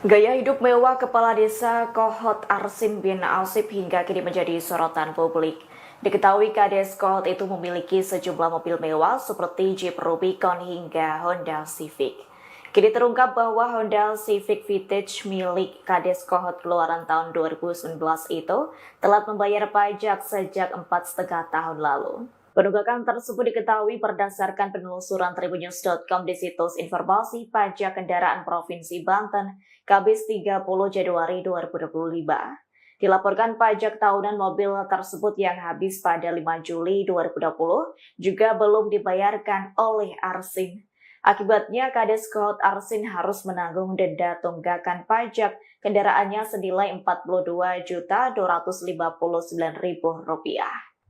Gaya hidup mewah Kepala Desa Kohot Arsin bin Asib hingga kini menjadi sorotan publik. Diketahui Kades Kohot itu memiliki sejumlah mobil mewah seperti Jeep Rubicon hingga Honda Civic. Kini terungkap bahwa Honda Civic Vintage milik Kades Kohot keluaran tahun 2019 itu telah membayar pajak sejak 4,5 tahun lalu. Penunggakan tersebut diketahui berdasarkan penelusuran tribunnews.com di situs informasi pajak kendaraan Provinsi Banten, Kamis 30 Januari 2025. Dilaporkan pajak tahunan mobil tersebut yang habis pada 5 Juli 2020 juga belum dibayarkan oleh Arsin. Akibatnya Kades Kohot Arsin harus menanggung denda tunggakan pajak kendaraannya senilai Rp42.259.000.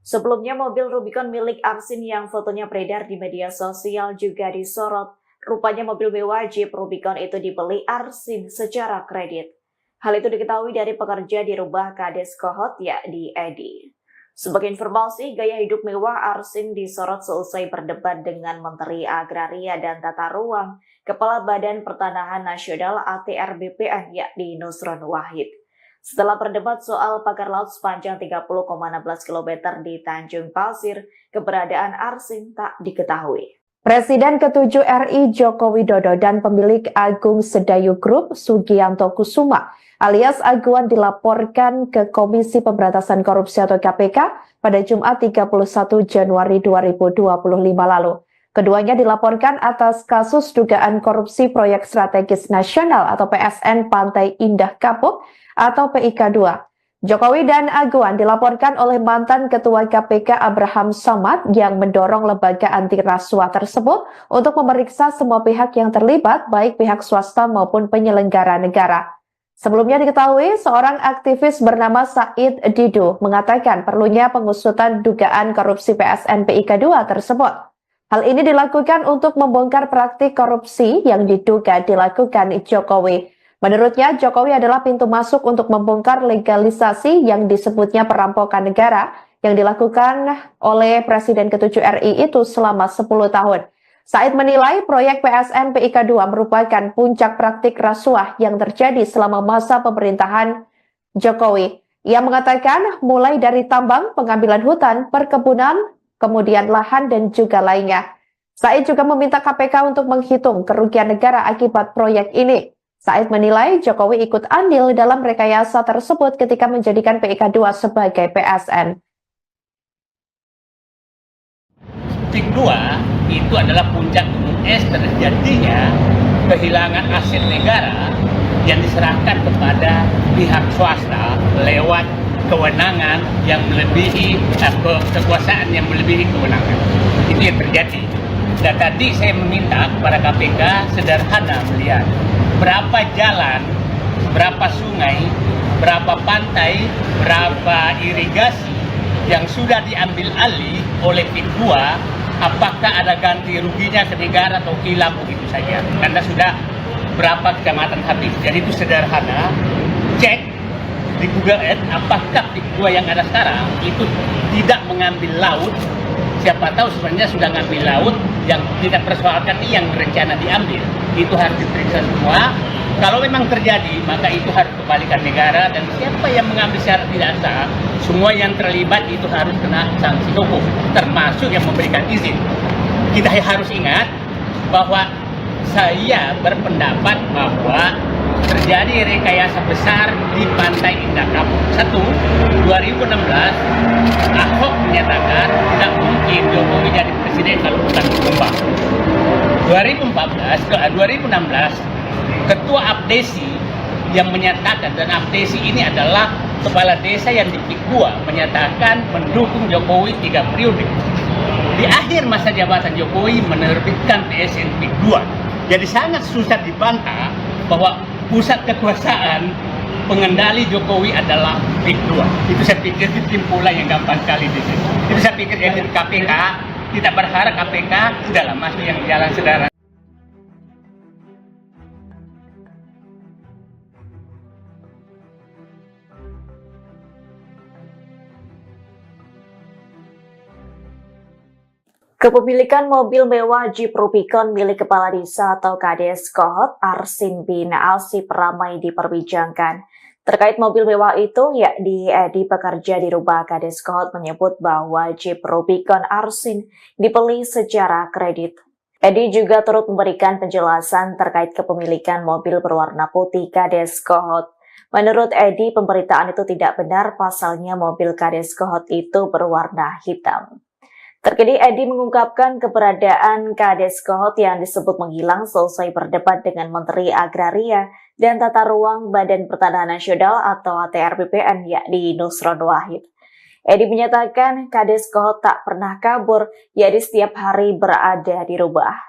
Sebelumnya mobil Rubicon milik Arsin yang fotonya beredar di media sosial juga disorot. Rupanya mobil mewah Jeep Rubicon itu dibeli Arsin secara kredit. Hal itu diketahui dari pekerja di rumah Kades Kohot yakni Edi. Sebagai informasi, gaya hidup mewah Arsin disorot seusai berdebat dengan Menteri Agraria dan Tata Ruang, Kepala Badan Pertanahan Nasional ATR-BPN yakni Nusron Wahid. Setelah berdebat soal pagar laut sepanjang 30,16 km di Tanjung Pasir, keberadaan Arsin tak diketahui. Presiden ke-7 RI Joko Widodo dan pemilik Agung Sedayu Group Sugianto Kusuma alias Aguan dilaporkan ke Komisi Pemberantasan Korupsi atau KPK pada Jumat 31 Januari 2025 lalu. Keduanya dilaporkan atas kasus dugaan korupsi proyek strategis nasional atau PSN Pantai Indah Kapuk atau PIK2. Jokowi dan Aguan dilaporkan oleh mantan Ketua KPK Abraham Samad yang mendorong lembaga anti rasuah tersebut untuk memeriksa semua pihak yang terlibat, baik pihak swasta maupun penyelenggara negara. Sebelumnya diketahui, seorang aktivis bernama Said Didu mengatakan perlunya pengusutan dugaan korupsi PSN PIK2 tersebut. Hal ini dilakukan untuk membongkar praktik korupsi yang diduga dilakukan Jokowi. Menurutnya, Jokowi adalah pintu masuk untuk membongkar legalisasi yang disebutnya perampokan negara yang dilakukan oleh Presiden ke-7 RI itu selama 10 tahun. Said menilai proyek PSN PIK2 merupakan puncak praktik rasuah yang terjadi selama masa pemerintahan Jokowi. Ia mengatakan mulai dari tambang, pengambilan hutan, perkebunan, kemudian lahan dan juga lainnya. Said juga meminta KPK untuk menghitung kerugian negara akibat proyek ini. Said menilai Jokowi ikut andil dalam rekayasa tersebut ketika menjadikan PIK2 sebagai PSN. PIK2 itu adalah puncak gunung es terjadinya kehilangan aset negara yang diserahkan kepada pihak swasta lewat kewenangan yang melebihi kekuasaan yang melebihi kewenangan. Itu yang terjadi. Dan tadi saya meminta kepada KPK sederhana melihat berapa jalan, berapa sungai, berapa pantai, berapa irigasi yang sudah diambil alih oleh PIK2, apakah ada ganti ruginya ke negara atau hilang begitu saja. Karena sudah berapa kecamatan habis. Jadi itu sederhana, cek di Google Earth apakah PIK2 yang ada sekarang itu tidak mengambil laut. Siapa tahu sebenarnya sudah ngambil laut yang tidak persoalkan ini yang rencana diambil. Itu harus diperiksa semua. Kalau memang terjadi, maka itu harus kembalikan negara dan siapa yang mengambil secara tidak sah, semua yang terlibat itu harus kena sanksi hukum, termasuk yang memberikan izin. Kita harus ingat bahwa saya berpendapat bahwa terjadi rekayasa besar di Pantai Indah Kapuk. 2016 Ahok menyatakan tidak mungkin Jokowi jadi presiden kalau bukan ditumbang. 2016 Ketua Abdesi yang menyatakan, dan Abdesi ini adalah kepala desa yang di PIK2 menyatakan mendukung Jokowi 3 periode. Di akhir masa jabatan Jokowi menerbitkan PSN PIK2. Jadi sangat susah dibantah bahwa pusat kekuasaan pengendali Jokowi adalah PIK2. Itu saya pikir kesimpulan yang gampang sekali di sini. Itu saya pikir yang KPK tidak berharap KPK udahlah masuk yang jalan sederhana. Kepemilikan mobil mewah Jeep Rubicon milik Kepala Desa atau Kades Kohot Arsin bin Alsip ramai diperbincangkan. Terkait mobil mewah itu, yakni Edi pekerja di rumah Kades Kohot menyebut bahwa Jeep Rubicon Arsin dibeli secara kredit. Edi juga turut memberikan penjelasan terkait kepemilikan mobil berwarna putih Kades Kohot. Menurut Edi, pemberitaan itu tidak benar, pasalnya mobil Kades Kohot itu berwarna hitam. Terkini Edi mengungkapkan keberadaan Kades Kohot yang disebut menghilang selesai berdebat dengan Menteri Agraria dan Tata Ruang Badan Pertanahan Nasional atau ATR BPN yakni Nusron Wahid. Edi menyatakan Kades Kohot tak pernah kabur, yakni setiap hari berada di rumah.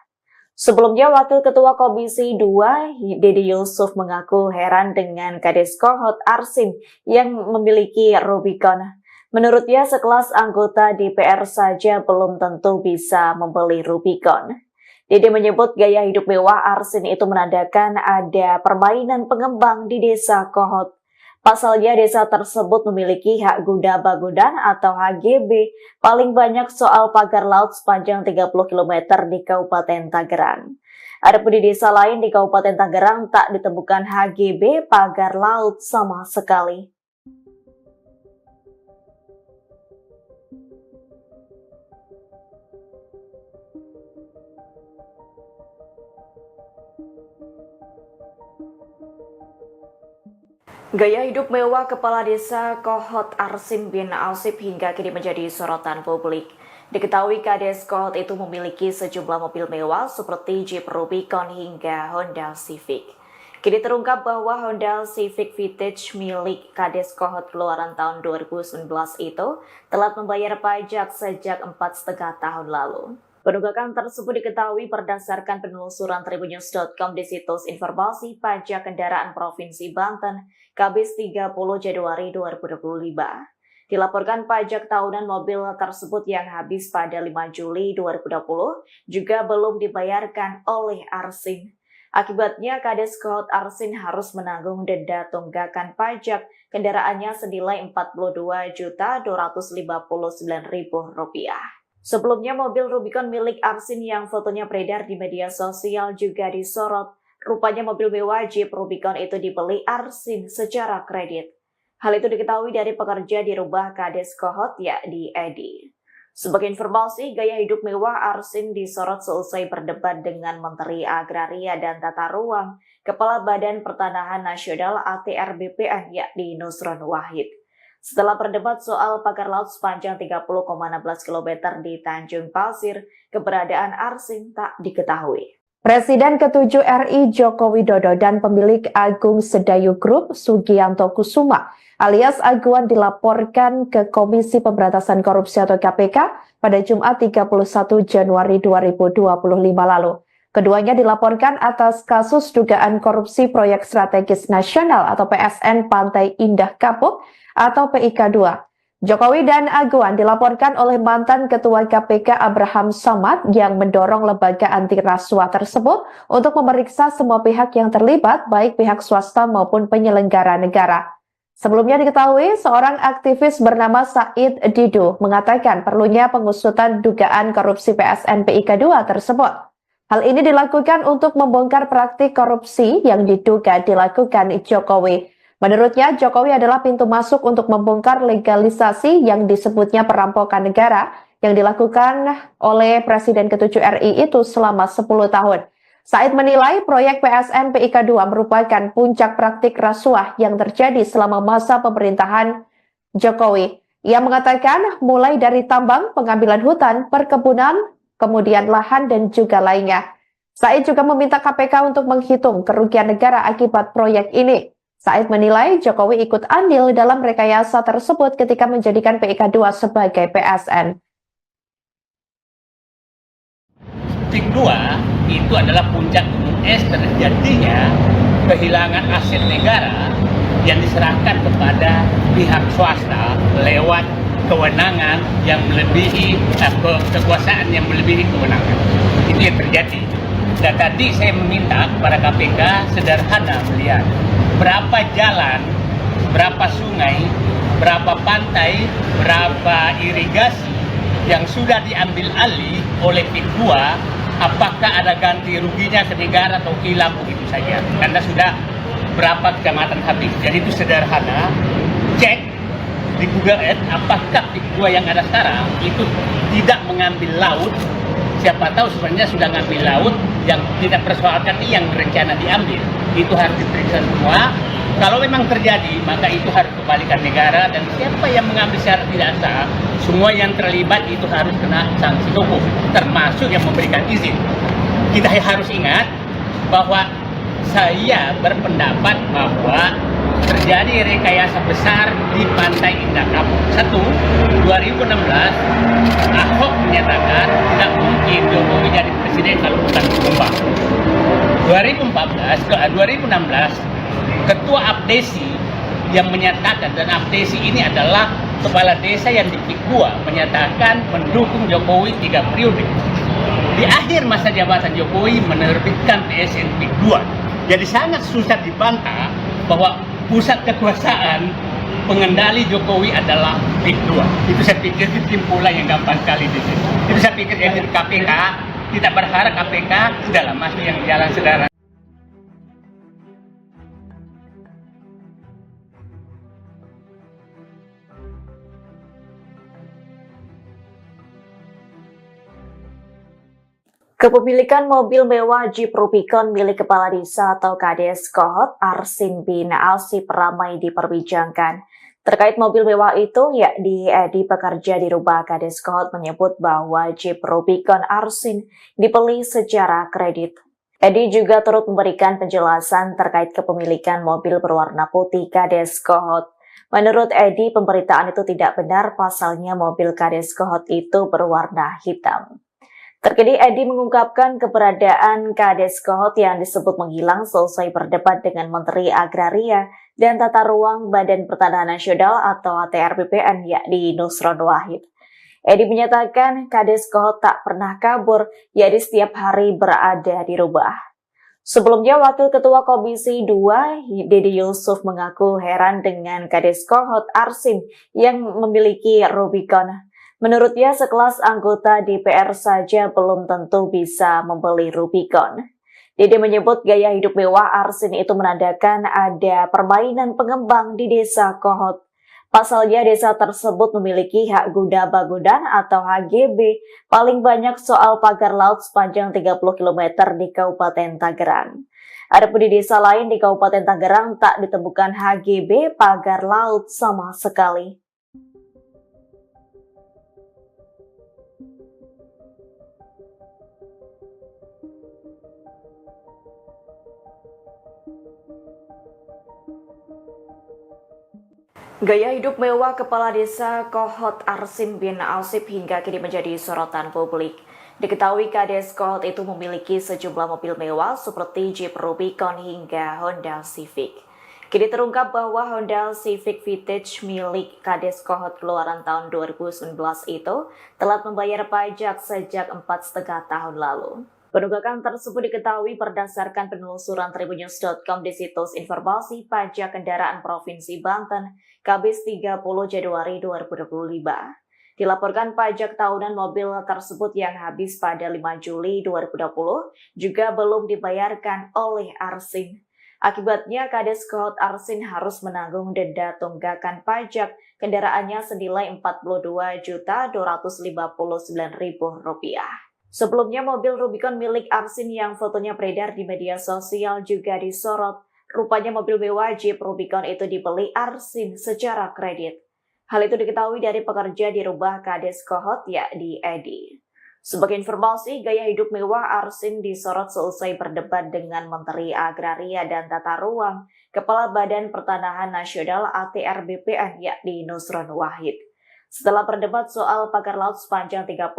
Sebelumnya Wakil Ketua Komisi 2 Dede Yusuf mengaku heran dengan Kades Kohot Arsin yang memiliki Rubicon. Menurutnya sekelas anggota DPR saja belum tentu bisa membeli Rubicon. Dede menyebut gaya hidup mewah Arsin itu menandakan ada permainan pengembang di desa Kohot. Pasalnya desa tersebut memiliki hak guna bangunan atau HGB paling banyak soal pagar laut sepanjang 30 km di Kabupaten Tangerang. Adapun di desa lain di Kabupaten Tangerang tak ditemukan HGB pagar laut sama sekali. Gaya hidup mewah Kepala Desa Kohot Arsin bin Alsip hingga kini menjadi sorotan publik. Diketahui Kades Kohot itu memiliki sejumlah mobil mewah seperti Jeep Rubicon hingga Honda Civic. Kini terungkap bahwa Honda Civic Vintage milik Kades Kohot keluaran tahun 2019 itu telah membayar pajak sejak 4,5 tahun lalu. Penunggakan tersebut diketahui berdasarkan penelusuran tribunnews.com di situs informasi pajak kendaraan Provinsi Banten, Kamis 30 Januari 2025. Dilaporkan pajak tahunan mobil tersebut yang habis pada 5 Juli 2020 juga belum dibayarkan oleh Arsin. Akibatnya Kades Kohot Arsin harus menanggung denda tunggakan pajak kendaraannya senilai Rp42.259.000. Sebelumnya mobil Rubicon milik Arsin yang fotonya beredar di media sosial juga disorot. Rupanya mobil mewah Jeep Rubicon itu dibeli Arsin secara kredit. Hal itu diketahui dari pekerja di rumah Kades Kohot yakni Edi. Sebagai informasi, gaya hidup mewah Arsin disorot selesai berdebat dengan Menteri Agraria dan Tata Ruang, Kepala Badan Pertanahan Nasional ATR BPN yakni Nusron Wahid. Setelah berdebat soal pagar laut sepanjang 30,16 km di Tanjung Pasir, keberadaan Arsin tak diketahui. Presiden ke-7 RI Joko Widodo dan pemilik Agung Sedayu Group Sugianto Kusuma alias Aguan dilaporkan ke Komisi Pemberantasan Korupsi atau KPK pada Jumat 31 Januari 2025 lalu. Keduanya dilaporkan atas kasus dugaan korupsi proyek strategis nasional atau PSN Pantai Indah Kapuk atau PIK2. Jokowi dan Aguan dilaporkan oleh mantan Ketua KPK Abraham Samad yang mendorong lembaga anti rasuah tersebut untuk memeriksa semua pihak yang terlibat, baik pihak swasta maupun penyelenggara negara. Sebelumnya diketahui, seorang aktivis bernama Said Didu mengatakan perlunya pengusutan dugaan korupsi PSN PIK2 tersebut. Hal ini dilakukan untuk membongkar praktik korupsi yang diduga dilakukan Jokowi. Menurutnya, Jokowi adalah pintu masuk untuk membongkar legalisasi yang disebutnya perampokan negara yang dilakukan oleh Presiden ke-7 RI itu selama 10 tahun. Said menilai proyek PSN PIK2 merupakan puncak praktik rasuah yang terjadi selama masa pemerintahan Jokowi. Ia mengatakan mulai dari tambang, pengambilan hutan, perkebunan, kemudian lahan dan juga lainnya. Said juga meminta KPK untuk menghitung kerugian negara akibat proyek ini. Said menilai Jokowi ikut andil dalam rekayasa tersebut ketika menjadikan PIK2 sebagai PSN. Titik 2 itu adalah puncak gunung es terjadinya kehilangan aset negara yang diserahkan kepada pihak swasta lewat kewenangan yang melebihi kekuasaan yang melebihi kewenangan. Itu yang terjadi. Dan tadi saya meminta kepada KPK sederhana melihat berapa jalan, berapa sungai, berapa pantai, berapa irigasi yang sudah diambil alih oleh PIK 2, apakah ada ganti ruginya ke negara atau hilang begitu saja. Karena sudah berapa kecamatan habis. Jadi itu sederhana, cek di Google Earth apakah PIK 2 yang ada sekarang itu tidak mengambil laut. Siapa tahu sebenarnya sudah ngambil laut yang tidak persoalkan yang rencana diambil. Itu harus diperiksa semua. Kalau memang terjadi, maka itu harus kembalikan negara, dan siapa yang mengambil secara tidak sah, semua yang terlibat itu harus kena sanksi hukum, termasuk yang memberikan izin. Kita harus ingat bahwa saya berpendapat bahwa terjadi rekayasa besar di Pantai Indah Kapuk. 2016 Ahok menyatakan tidak mungkin Jokowi jadi presiden kalau bukan ditumbang. 2016 Ketua Abdesi yang menyatakan, dan Abdesi ini adalah kepala desa yang di PIK 2, menyatakan mendukung Jokowi 3 periode. Di akhir masa jabatan Jokowi menerbitkan PSN PIK 2. Jadi sangat susah dibantah bahwa pusat kekuasaan pengendali Jokowi adalah PIK 2. Itu saya pikir kesimpulan yang gampang sekali di sini. Itu saya pikir yang di KPK, kita berharap KPK udahlah masuk yang jalan sederhana. Kepemilikan mobil mewah Jeep Rubicon milik Kepala Desa atau Kades Kohot Arsin bin Alsip ramai diperbincangkan. Terkait mobil mewah itu, yakni Edi pekerja di rumah Kades Kohot menyebut bahwa Jeep Rubicon Arsin dibeli secara kredit. Edi juga turut memberikan penjelasan terkait kepemilikan mobil berwarna putih Kades Kohot. Menurut Edi, pemberitaan itu tidak benar, pasalnya mobil Kades Kohot itu berwarna hitam. Terkini Edi mengungkapkan keberadaan Kades Kohot yang disebut menghilang selesai berdebat dengan Menteri Agraria dan Tata Ruang Badan Pertanahan Nasional atau ATR BPN yakni Nusron Wahid. Edi menyatakan Kades Kohot tak pernah kabur, yakni setiap hari berada di rumah. Sebelumnya Wakil Ketua Komisi 2 Dede Yusuf mengaku heran dengan Kades Kohot Arsin yang memiliki Rubicon. Menurutnya sekelas anggota DPR saja belum tentu bisa membeli Rubicon. Dede menyebut gaya hidup mewah Arsin itu menandakan ada permainan pengembang di desa Kohot. Pasalnya desa tersebut memiliki hak guna bangunan atau HGB paling banyak soal pagar laut sepanjang 30 km di Kabupaten Tangerang. Adapun di desa lain di Kabupaten Tangerang tak ditemukan HGB pagar laut sama sekali. Gaya hidup mewah Kepala Desa Kohot Arsin bin Alsip hingga kini menjadi sorotan publik. Diketahui Kades Kohot itu memiliki sejumlah mobil mewah seperti Jeep Rubicon hingga Honda Civic. Kini terungkap bahwa Honda Civic Vintage milik Kades Kohot keluaran tahun 2019 itu telah membayar pajak sejak 4,5 tahun lalu. Penunggakan tersebut diketahui berdasarkan penelusuran tribunnews.com di situs informasi pajak kendaraan Provinsi Banten, Kamis 30 Januari 2025. Dilaporkan pajak tahunan mobil tersebut yang habis pada 5 Juli 2020 juga belum dibayarkan oleh Arsin. Akibatnya Kades Kohot Arsin harus menanggung denda tunggakan pajak kendaraannya senilai Rp42.259.000. Sebelumnya mobil Rubicon milik Arsin yang fotonya beredar di media sosial juga disorot. Rupanya mobil mewah Jeep Rubicon itu dibeli Arsin secara kredit. Hal itu diketahui dari pekerja di rumah Kades Kohot yakni Edi. Sebagai informasi, gaya hidup mewah Arsin disorot selesai berdebat dengan Menteri Agraria dan Tata Ruang, Kepala Badan Pertanahan Nasional ATR BPN yakni Nusron Wahid. Setelah berdebat soal pagar laut sepanjang 30,16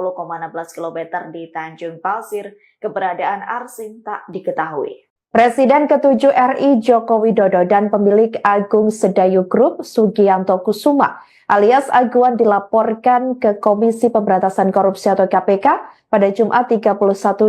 km di Tanjung Pasir, keberadaan Arsin tak diketahui. Presiden ke-7 RI Joko Widodo dan pemilik Agung Sedayu Group Sugianto Kusuma alias Aguan dilaporkan ke Komisi Pemberantasan Korupsi atau KPK pada Jumat 31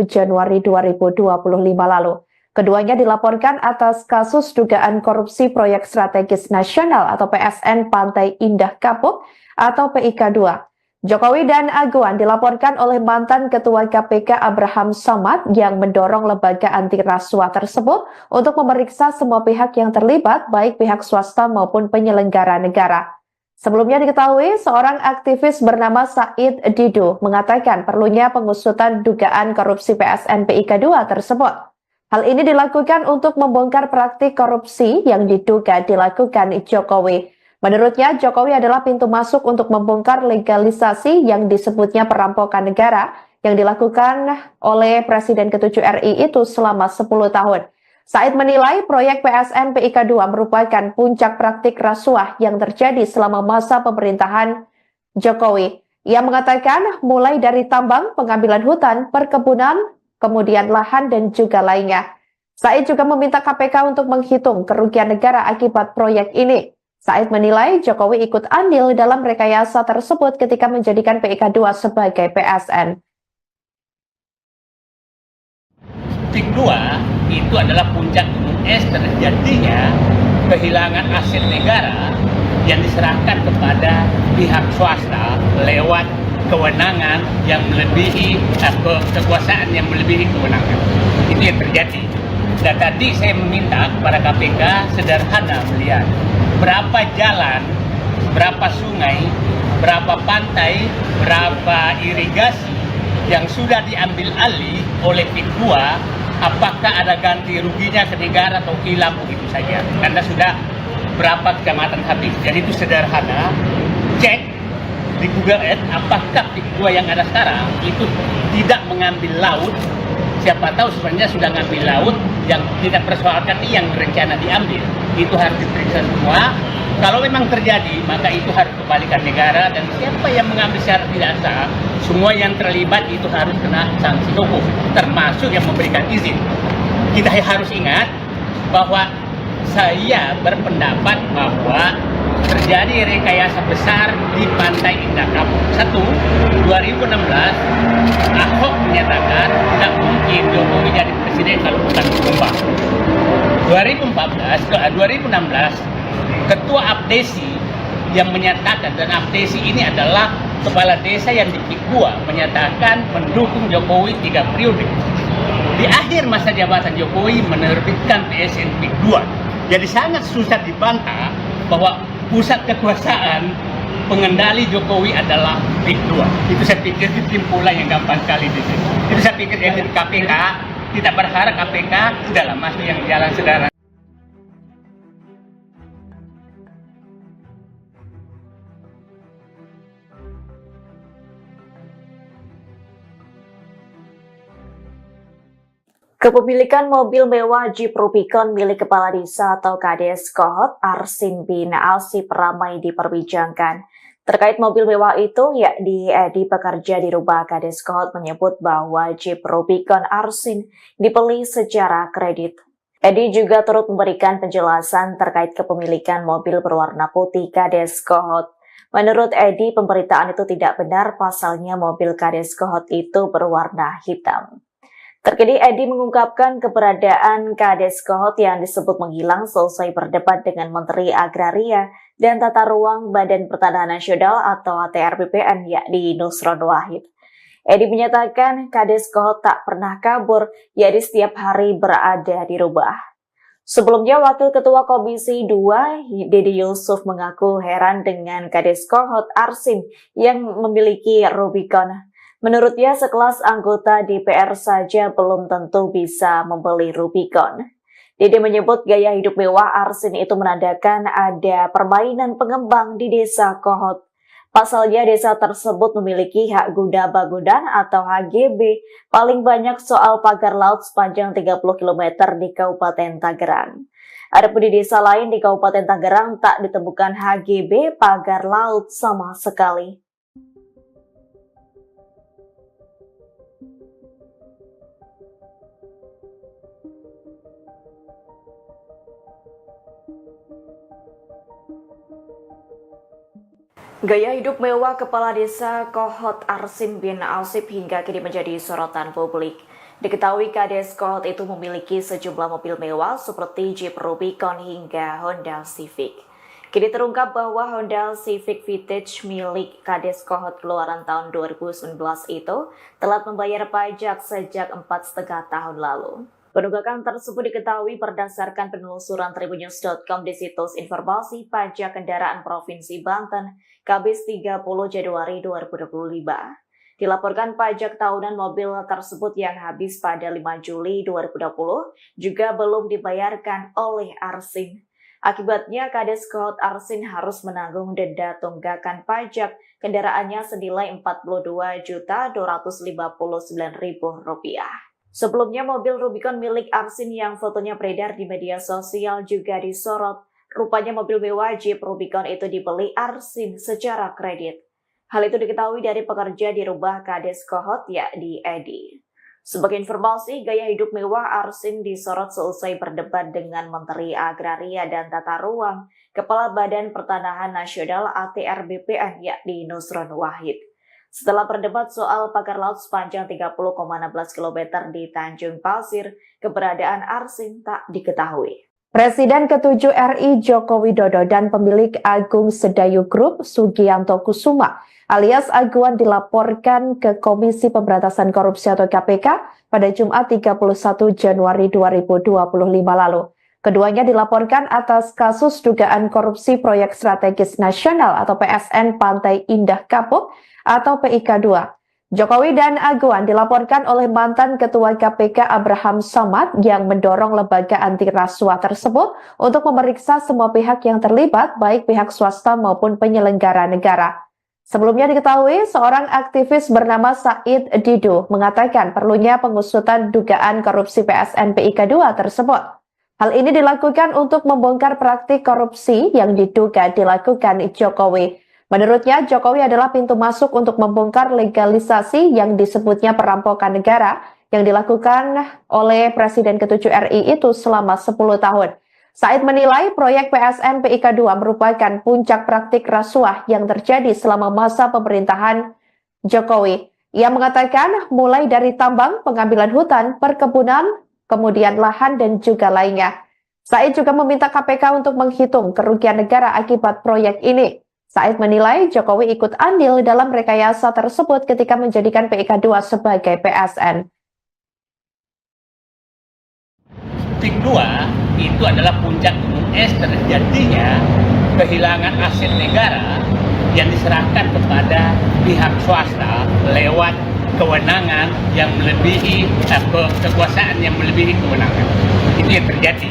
Januari 2025 lalu. Keduanya dilaporkan atas kasus dugaan korupsi proyek strategis nasional atau PSN Pantai Indah Kapuk atau PIK 2. Jokowi dan Aguan dilaporkan oleh mantan Ketua KPK Abraham Samad yang mendorong lembaga anti rasuah tersebut untuk memeriksa semua pihak yang terlibat, baik pihak swasta maupun penyelenggara negara. Sebelumnya diketahui, seorang aktivis bernama Said Didu mengatakan perlunya pengusutan dugaan korupsi PSN PIK 2 tersebut. Hal ini dilakukan untuk membongkar praktik korupsi yang diduga dilakukan Jokowi. Menurutnya, Jokowi adalah pintu masuk untuk membongkar legalisasi yang disebutnya perampokan negara yang dilakukan oleh Presiden ke-7 RI itu selama 10 tahun. Said menilai proyek PSN PIK 2 merupakan puncak praktik rasuah yang terjadi selama masa pemerintahan Jokowi. Ia mengatakan mulai dari tambang, pengambilan hutan, perkebunan, kemudian lahan dan juga lainnya. Said juga meminta KPK untuk menghitung kerugian negara akibat proyek ini. Said menilai Jokowi ikut andil dalam rekayasa tersebut ketika menjadikan PIK 2 sebagai PSN. PIK 2 itu adalah puncak gunung es terjadinya kehilangan aset negara yang diserahkan kepada pihak swasta lewat kewenangan yang melebihi kekuasaan yang melebihi kewenangan. Itu yang terjadi. Dan tadi saya meminta kepada KPK sederhana melihat berapa jalan, berapa sungai, berapa pantai, berapa irigasi yang sudah diambil alih oleh PIK 2. Apakah ada ganti ruginya ke negara atau hilang begitu saja? Karena sudah berapa kecamatan habis. Jadi itu sederhana. Cek di Google Earth apakah PIK 2 yang ada sekarang itu tidak mengambil laut. Siapa tahu sebenarnya sudah ngambil laut yang tidak persoalkan ini yang rencana diambil. Itu harus diperiksa semua. Kalau memang terjadi, maka itu harus kembalikan negara, dan siapa yang mengambil secara tidak sah, semua yang terlibat itu harus kena sanksi hukum, termasuk yang memberikan izin. Kita harus ingat bahwa saya berpendapat bahwa terjadi rekayasa besar di Pantai Indah Kapuk. 2016, Ahok menyatakan tidak mungkin Jokowi jadi presiden kalau bukan tumbang. 2016, Ketua Abdesi yang menyatakan, dan Abdesi ini adalah kepala desa yang di PIK 2, menyatakan mendukung Jokowi 3 periode. Di akhir masa jabatan Jokowi menerbitkan PSN PIK 2. Jadi sangat susah dibantah bahwa pusat kekuasaan pengendali Jokowi adalah PIK 2. Itu saya pikir kesimpulan yang gampang sekali di sini. Itu saya pikir dari KPK, tidak berharap KPK udahlah masuk yang jalan sederhana. Kepemilikan mobil mewah Jeep Rubicon milik Kepala Desa atau Kades Kohot Arsin bin Alsip ramai diperbincangkan. Terkait mobil mewah itu, yakni Edi pekerja di rumah Kades Kohot menyebut bahwa Jeep Rubicon Arsin dibeli secara kredit. Edi juga turut memberikan penjelasan terkait kepemilikan mobil berwarna putih Kades Kohot. Menurut Edi, pemberitaan itu tidak benar, pasalnya mobil Kades Kohot itu berwarna hitam. Terkini Edi mengungkapkan keberadaan Kades Kohot yang disebut menghilang selesai berdebat dengan Menteri Agraria dan Tata Ruang Badan Pertanahan Nasional atau ATR BPN yakni Nusron Wahid. Edi menyatakan Kades Kohot tak pernah kabur, yakni setiap hari berada di rumah. Sebelumnya, Wakil Ketua Komisi 2, Dede Yusuf mengaku heran dengan Kades Kohot Arsin yang memiliki Rubicon. Menurutnya, sekelas anggota DPR saja belum tentu bisa membeli Rubicon. Dede menyebut gaya hidup mewah Arsin itu menandakan ada permainan pengembang di desa Kohot. Pasalnya, desa tersebut memiliki hak guna bangunan atau HGB paling banyak soal pagar laut sepanjang 30 km di Kabupaten Tangerang. Adapun di desa lain di Kabupaten Tangerang tak ditemukan HGB pagar laut sama sekali. Gaya hidup mewah Kepala Desa Kohot Arsin bin Alsip hingga kini menjadi sorotan publik. Diketahui Kades Kohot itu memiliki sejumlah mobil mewah seperti Jeep Rubicon hingga Honda Civic. Kini terungkap bahwa Honda Civic Vintage milik Kades Kohot keluaran tahun 2019 itu telah membayar pajak sejak 4,5 tahun lalu. Penunggakan tersebut diketahui berdasarkan penelusuran tribunnews.com di situs informasi pajak kendaraan Provinsi Banten, Kamis 30 Januari 2025. Dilaporkan pajak tahunan mobil tersebut yang habis pada 5 Juli 2020 juga belum dibayarkan oleh Arsin. Akibatnya, Kades Kohot Arsin harus menanggung denda tunggakan pajak kendaraannya senilai Rp42.259.000. Sebelumnya, mobil Rubicon milik Arsin yang fotonya beredar di media sosial juga disorot. Rupanya mobil mewah Jeep Rubicon itu dibeli Arsin secara kredit. Hal itu diketahui dari pekerja di rumah Kades Kohot, yakni Edi. Sebagai informasi, gaya hidup mewah Arsin disorot seusai berdebat dengan Menteri Agraria dan Tata Ruang, Kepala Badan Pertanahan Nasional ATR BPN, yakni Nusron Wahid. Setelah berdebat soal pagar laut sepanjang 30,16 km di Tanjung Pasir, keberadaan Arsin tak diketahui. Presiden ke-7 RI Joko Widodo dan pemilik Agung Sedayu Group Sugianto Kusuma alias Aguan dilaporkan ke Komisi Pemberantasan Korupsi atau KPK pada Jumat 31 Januari 2025 lalu. Keduanya dilaporkan atas kasus dugaan korupsi proyek strategis nasional atau PSN Pantai Indah Kapuk atau PIK 2. Jokowi dan Aguan dilaporkan oleh mantan Ketua KPK Abraham Samad yang mendorong lembaga anti rasuah tersebut untuk memeriksa semua pihak yang terlibat, baik pihak swasta maupun penyelenggara negara. Sebelumnya diketahui, seorang aktivis bernama Said Didu mengatakan perlunya pengusutan dugaan korupsi PSN PIK 2 tersebut. Hal ini dilakukan untuk membongkar praktik korupsi yang diduga dilakukan Jokowi. Menurutnya, Jokowi adalah pintu masuk untuk membongkar legalisasi yang disebutnya perampokan negara yang dilakukan oleh Presiden ke-7 RI itu selama 10 tahun. Said menilai proyek PSN PIK 2 merupakan puncak praktik rasuah yang terjadi selama masa pemerintahan Jokowi. Ia mengatakan mulai dari tambang, pengambilan hutan, perkebunan, kemudian lahan dan juga lainnya. Said juga meminta KPK untuk menghitung kerugian negara akibat proyek ini. Said menilai Jokowi ikut andil dalam rekayasa tersebut ketika menjadikan PIK 2 sebagai PSN. PIK 2 itu adalah puncak gunung es terjadinya kehilangan aset negara yang diserahkan kepada pihak swasta lewat kewenangan yang melebihi kekuasaan yang melebihi kewenangan. Itu yang terjadi.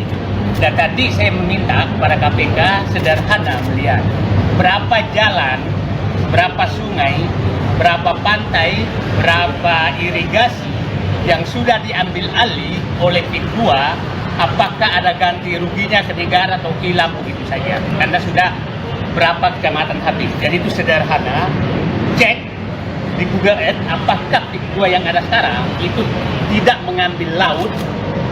Dan tadi saya meminta kepada KPK sederhana melihat berapa jalan, berapa sungai, berapa pantai, berapa irigasi yang sudah diambil alih oleh PIK 2, apakah ada ganti ruginya ke negara atau hilang begitu saja. Karena sudah berapa kecamatan habis. Jadi itu sederhana, cek di Google Earth apakah PIK 2 yang ada sekarang itu tidak mengambil laut.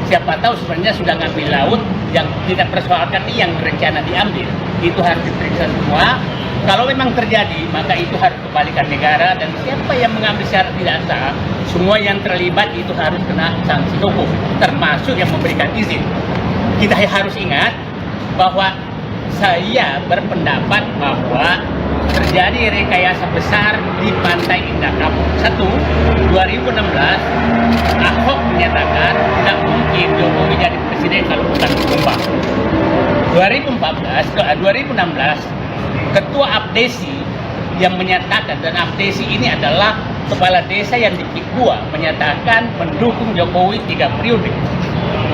Siapa tahu sebenarnya sudah ngambil laut yang tidak persoalkan yang berencana diambil. Itu harus diperiksa semua. Kalau memang terjadi, maka itu harus kembalikan negara dan siapa yang mengambil secara tidak sah, semua yang terlibat itu harus kena sanksi hukum, termasuk yang memberikan izin. Kita harus ingat bahwa saya berpendapat bahwa terjadi rekayasa besar di Pantai Indah Kapuk. 2016 Ahok menyatakan tidak mungkin Jokowi jadi presiden kalau bukan tumbang. 2016 Ketua Abdesi yang menyatakan, dan Abdesi ini adalah kepala desa yang di PIK 2 menyatakan mendukung Jokowi 3 periode.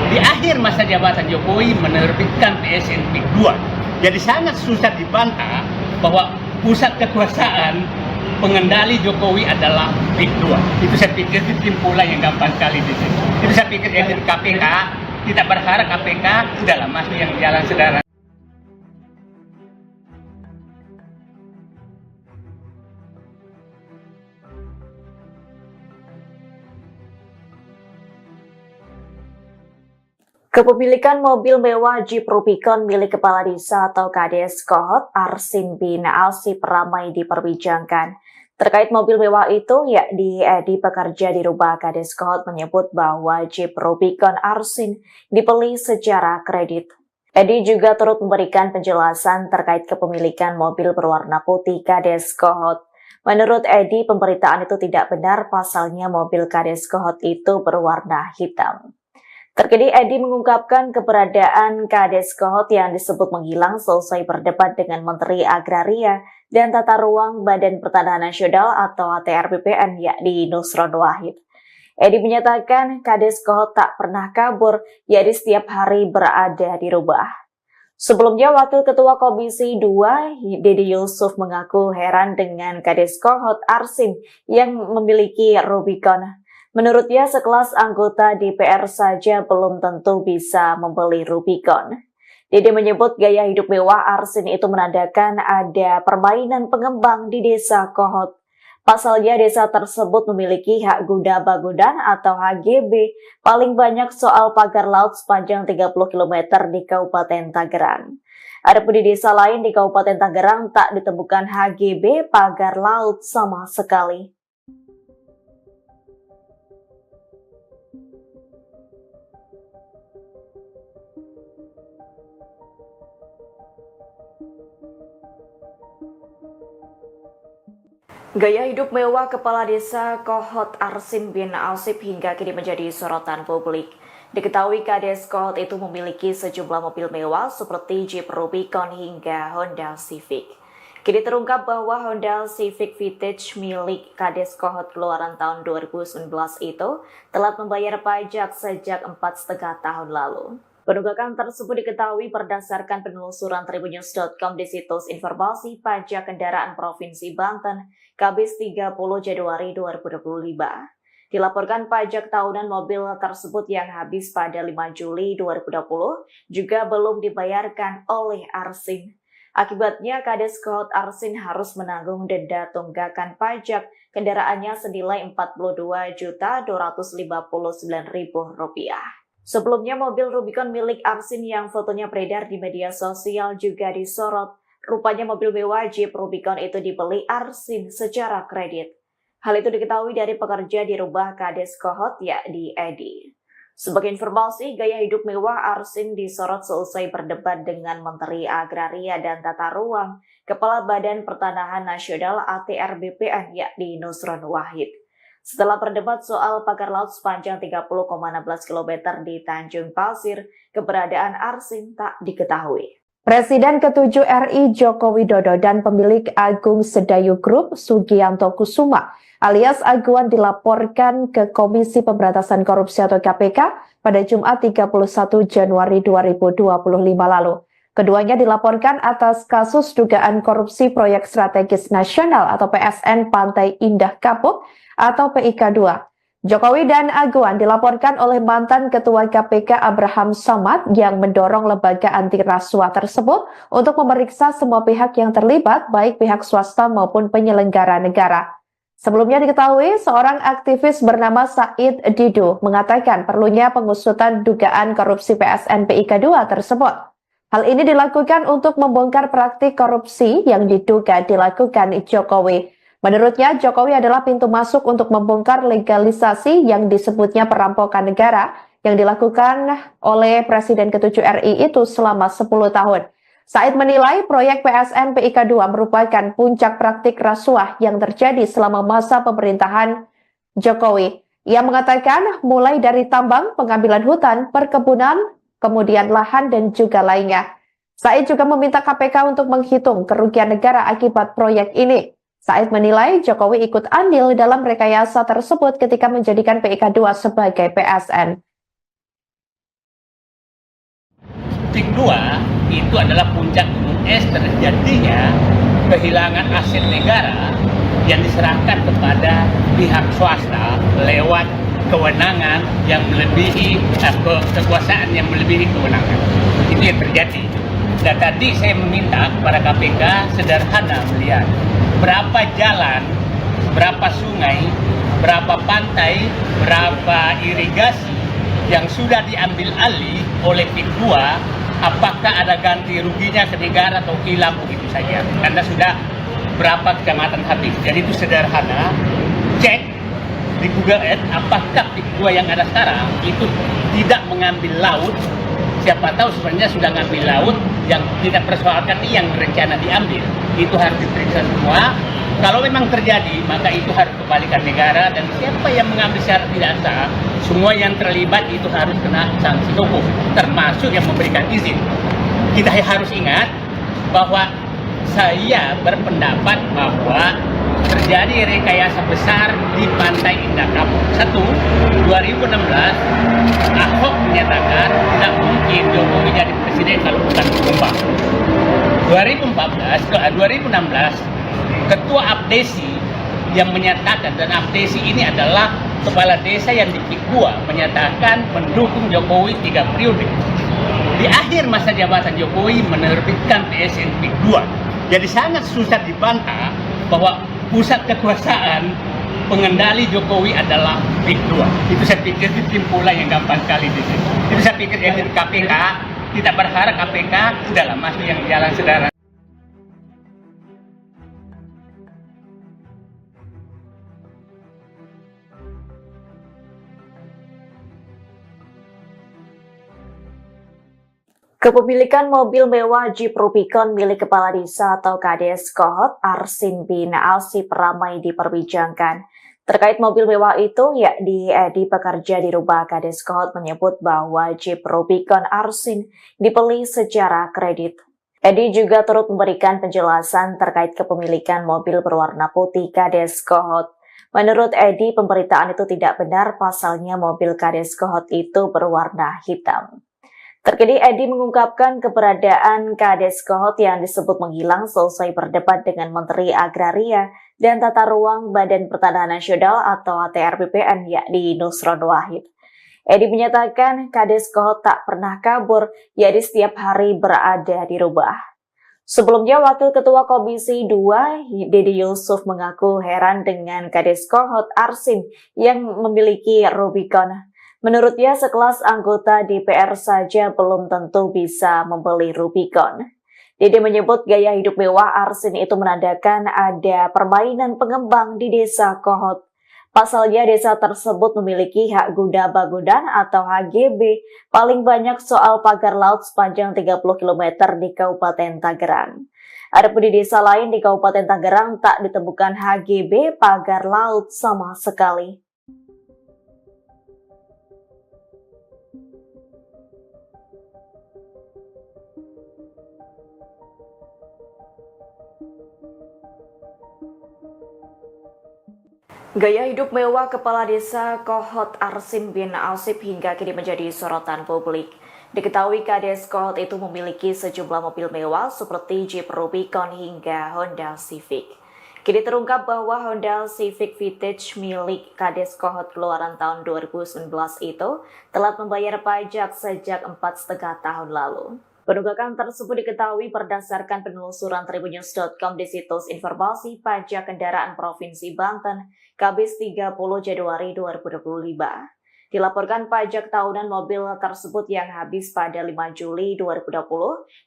Di akhir masa jabatan Jokowi menerbitkan PSN PIK 2. Jadi sangat susah dibantah bahwa pusat kekuasaan pengendali Jokowi adalah PIK 2. Itu saya pikir kesimpulan yang gampang sekali di sini. Itu saya pikir dari KPK, kita berharap KPK sudahlah masuk yang jalan sederhana. Kepemilikan mobil mewah Jeep Rubicon milik Kepala Desa atau Kades Kohot Arsin bin Asip ramai diperbincangkan. Terkait mobil mewah itu, yakni Edi pekerja di rumah Kades Kohot menyebut bahwa Jeep Rubicon Arsin dibeli secara kredit. Edi juga turut memberikan penjelasan terkait kepemilikan mobil berwarna putih Kades Kohot. Menurut Edi, pemberitaan itu tidak benar, pasalnya mobil Kades Kohot itu berwarna hitam. Terkini Edi mengungkapkan keberadaan Kades Kohot yang disebut menghilang selesai berdebat dengan Menteri Agraria dan Tata Ruang Badan Pertanahan Nasional atau ATR BPN yakni Nusron Wahid. Edi menyatakan Kades Kohot tak pernah kabur, yakni setiap hari berada di rumah. Sebelumnya, Wakil Ketua Komisi 2, Dede Yusuf mengaku heran dengan Kades Kohot Arsin yang memiliki Rubicon. Menurutnya, sekelas anggota DPR saja belum tentu bisa membeli Rubicon. Dede menyebut gaya hidup mewah Arsin itu menandakan ada permainan pengembang di desa Kohot. Pasalnya desa tersebut memiliki hak guna bangunan atau HGB paling banyak soal pagar laut sepanjang 30 km di Kabupaten Tangerang. Adapun di desa lain di Kabupaten Tangerang tak ditemukan HGB pagar laut sama sekali. Gaya hidup mewah Kepala Desa Kohot Arsin bin Asib hingga kini menjadi sorotan publik. Diketahui Kades Kohot itu memiliki sejumlah mobil mewah seperti Jeep Rubicon hingga Honda Civic. Kini terungkap bahwa Honda Civic Vintage milik Kades Kohot keluaran tahun 2019 itu telah membayar pajak sejak 4,5 tahun lalu. Penunggakan tersebut diketahui berdasarkan penelusuran tribunnews.com di situs informasi pajak kendaraan Provinsi Banten, Kamis 30 Januari 2025. Dilaporkan pajak tahunan mobil tersebut yang habis pada 5 Juli 2020 juga belum dibayarkan oleh Arsin. Akibatnya, Kades Kohot Arsin harus menanggung denda tunggakan pajak kendaraannya senilai Rp42.259.000. Sebelumnya, mobil Rubicon milik Arsin yang fotonya beredar di media sosial juga disorot. Rupanya mobil mewah Jeep Rubicon itu dibeli Arsin secara kredit. Hal itu diketahui dari pekerja di rumah Kades Kohot yakni Edi. Sebagai informasi, gaya hidup mewah Arsin disorot selesai berdebat dengan Menteri Agraria dan Tata Ruang, Kepala Badan Pertanahan Nasional ATR BPN yakni Nusron Wahid. Setelah berdebat soal pagar laut sepanjang 30,16 km di Tanjung Pasir, keberadaan Arsin tak diketahui. Presiden ke-7 RI Joko Widodo dan pemilik Agung Sedayu Group Sugianto Kusuma alias Aguan dilaporkan ke Komisi Pemberantasan Korupsi atau KPK pada Jumat 31 Januari 2025 lalu. Keduanya dilaporkan atas kasus dugaan korupsi proyek strategis nasional atau PSN Pantai Indah Kapuk atau PIK 2. Jokowi dan Aguan dilaporkan oleh mantan Ketua KPK Abraham Samad yang mendorong lembaga anti rasuah tersebut untuk memeriksa semua pihak yang terlibat, baik pihak swasta maupun penyelenggara negara. Sebelumnya diketahui, seorang aktivis bernama Said Didu mengatakan perlunya pengusutan dugaan korupsi PSN PIK 2 tersebut. Hal ini dilakukan untuk membongkar praktik korupsi yang diduga dilakukan Jokowi. Menurutnya, Jokowi adalah pintu masuk untuk membongkar legalisasi yang disebutnya perampokan negara yang dilakukan oleh Presiden ke-7 RI itu selama 10 tahun. Said menilai proyek PSN PIK 2 merupakan puncak praktik rasuah yang terjadi selama masa pemerintahan Jokowi. Ia mengatakan mulai dari tambang, pengambilan hutan, perkebunan, kemudian lahan dan juga lainnya. Said juga meminta KPK untuk menghitung kerugian negara akibat proyek ini. Said menilai Jokowi ikut andil dalam rekayasa tersebut ketika menjadikan PIK 2 sebagai PSN. PIK 2 itu adalah puncak gunung es terjadinya kehilangan aset negara yang diserahkan kepada pihak swasta lewat kewenangan yang melebihi kekuasaan yang melebihi kewenangan. Itu yang terjadi. Dan tadi saya meminta kepada KPK sederhana melihat berapa jalan, berapa sungai, berapa pantai, berapa irigasi yang sudah diambil alih oleh PIK 2, apakah ada ganti ruginya ke negara atau hilang begitu saja. Anda sudah berapa kecamatan habis. Jadi itu sederhana, cek di Google Earth apakah PIK 2 yang ada sekarang itu tidak mengambil laut, siapa tahu sebenarnya sudah ngambil laut yang tidak persoalkan ini yang rencana diambil. Itu harus diperiksa semua. Kalau memang terjadi, maka itu harus kembalikan negara, dan siapa yang mengambil secara tidak sah, semua yang terlibat itu harus kena sanksi hukum, termasuk yang memberikan izin. Kita harus ingat bahwa saya berpendapat bahwa terjadi rekayasa besar di Pantai Indah Kapuk. 2016 Ahok menyatakan tidak mungkin Jokowi jadi presiden kalau bukan tumbang. 2016 Ketua Abdesi yang menyatakan, dan Abdesi ini adalah kepala desa yang di PIK 2, menyatakan mendukung Jokowi 3 periode. Di akhir masa jabatan Jokowi menerbitkan PSN PIK 2. Jadi sangat susah dibantah bahwa pusat kekuasaan pengendali Jokowi adalah PIK 2. Itu saya pikir kesimpulan yang gampang sekali di sini. Itu saya pikir dari KPK, kita berharap KPK udahlah masuk yang jalan saudara. Kepemilikan mobil mewah Jeep Rubicon milik Kepala Desa atau Kades Kohot Arsin bin Asip ramai diperbincangkan. Terkait mobil mewah itu, yakni Edi pekerja di rumah Kades Kohot menyebut bahwa Jeep Rubicon Arsin dibeli secara kredit. Edi juga turut memberikan penjelasan terkait kepemilikan mobil berwarna putih Kades Kohot. Menurut Edi, pemberitaan itu tidak benar, pasalnya mobil Kades Kohot itu berwarna hitam. Terkini Edi mengungkapkan keberadaan Kades Kohot yang disebut menghilang selesai berdebat dengan Menteri Agraria dan Tata Ruang Badan Pertanahan Nasional atau ATR BPN yakni Nusron Wahid. Edi menyatakan Kades Kohot tak pernah kabur, yakni setiap hari berada di rumah. Sebelumnya Wakil Ketua Komisi 2 Dedi Yusuf mengaku heran dengan Kades Kohot Arsin yang memiliki Rubicon. Menurutnya sekelas anggota DPR saja belum tentu bisa membeli Rubicon. Dede menyebut gaya hidup mewah Arsin itu menandakan ada permainan pengembang di desa Kohot. Pasalnya desa tersebut memiliki hak guna bangunan atau HGB paling banyak soal pagar laut sepanjang 30 km di Kabupaten Tangerang. Adapun di desa lain di Kabupaten Tangerang tak ditemukan HGB pagar laut sama sekali. Gaya hidup mewah Kepala Desa Kohot Arsin bin Asip hingga kini menjadi sorotan publik. Diketahui Kades Kohot itu memiliki sejumlah mobil mewah seperti Jeep Rubicon hingga Honda Civic. Kini terungkap bahwa Honda Civic Vintage milik Kades Kohot keluaran tahun 2019 itu telah membayar pajak sejak 4,5 tahun lalu. Penunggakan tersebut diketahui berdasarkan penelusuran Tribunnews.com di situs informasi pajak kendaraan Provinsi Banten, Kamis 30 Januari 2025. Dilaporkan pajak tahunan mobil tersebut yang habis pada 5 Juli 2020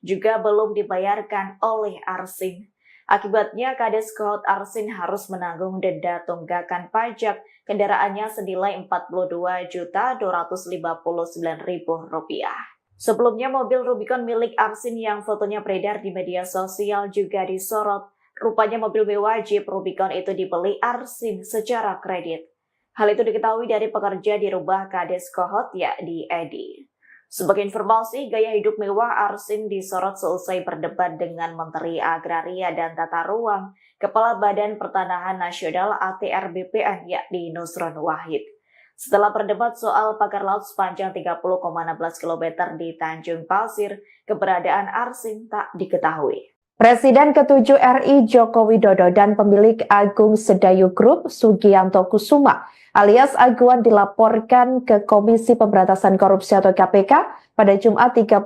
juga belum dibayarkan oleh Arsin. Akibatnya Kades Kohot Arsin harus menanggung denda tunggakan pajak kendaraannya senilai Rp42.259.000. Sebelumnya mobil Rubicon milik Arsin yang fotonya beredar di media sosial juga disorot. Rupanya mobil mewah Jeep Rubicon itu dibeli Arsin secara kredit. Hal itu diketahui dari pekerja di rumah Kades Kohot yakni Edi. Sebagai informasi, gaya hidup mewah Arsin disorot selesai berdebat dengan Menteri Agraria dan Tata Ruang, Kepala Badan Pertanahan Nasional ATR BPN yakni Nusron Wahid. Setelah berdebat soal pagar laut sepanjang 30,16 km di Tanjung Pasir, keberadaan Arsin tak diketahui. Presiden ke-7 RI Joko Widodo dan pemilik Agung Sedayu Group Sugianto Kusuma alias Aguan dilaporkan ke Komisi Pemberantasan Korupsi atau KPK pada Jumat 31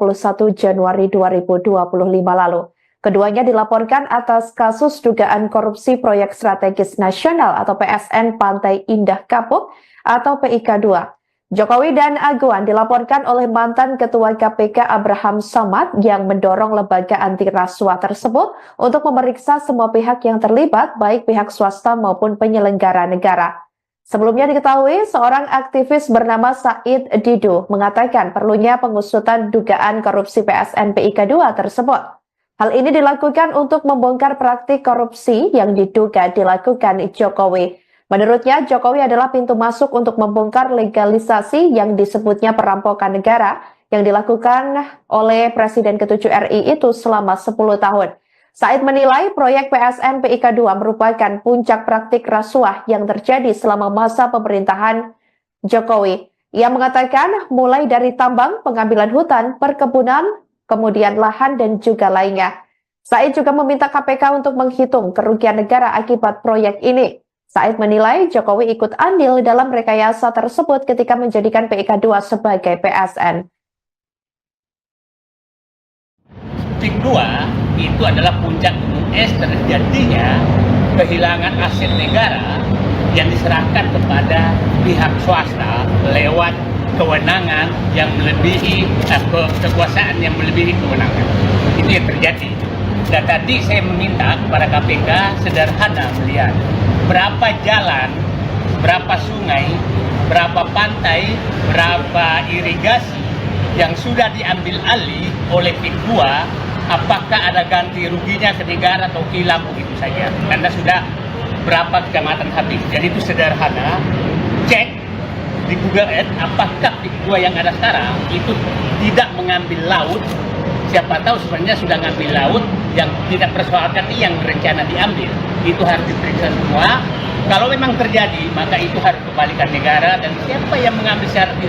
Januari 2025 lalu. Keduanya dilaporkan atas kasus dugaan korupsi proyek strategis nasional atau PSN Pantai Indah Kapuk atau PIK 2. Jokowi dan Aguan dilaporkan oleh mantan Ketua KPK Abraham Samad yang mendorong lembaga anti rasuah tersebut untuk memeriksa semua pihak yang terlibat, baik pihak swasta maupun penyelenggara negara. Sebelumnya diketahui, seorang aktivis bernama Said Didu mengatakan perlunya pengusutan dugaan korupsi PSN PIK 2 tersebut. Hal ini dilakukan untuk membongkar praktik korupsi yang diduga dilakukan Jokowi. Menurutnya, Jokowi adalah pintu masuk untuk membongkar legalisasi yang disebutnya perampokan negara yang dilakukan oleh Presiden ke-7 RI itu selama 10 tahun. Said menilai proyek PSN PIK 2 merupakan puncak praktik rasuah yang terjadi selama masa pemerintahan Jokowi. Ia mengatakan mulai dari tambang, pengambilan hutan, perkebunan, kemudian lahan dan juga lainnya. Said juga meminta KPK untuk menghitung kerugian negara akibat proyek ini. Said menilai Jokowi ikut andil dalam rekayasa tersebut ketika menjadikan PIK 2 sebagai PSN. PIK 2 itu adalah puncak gunung es terjadinya kehilangan aset negara yang diserahkan kepada pihak swasta lewat kewenangan yang melebihi kekuasaan yang melebihi kewenangan. Itu yang terjadi. Dan tadi saya meminta kepada KPK sederhana melihat berapa jalan, berapa sungai, berapa pantai, berapa irigasi yang sudah diambil alih oleh PIK 2. Apakah ada ganti ruginya ke negara atau hilang begitu saja. Anda sudah berapa kecamatan habis. Jadi itu sederhana. Cek di Google Earth apakah PIK 2 yang ada sekarang itu tidak mengambil laut. Siapa tahu sebenarnya sudah ngambil laut yang tidak persoalkan yang rencana diambil. Itu harus diperiksa semua. Kalau memang terjadi, maka itu harus kembalikan negara dan siapa yang mengambil secara tidak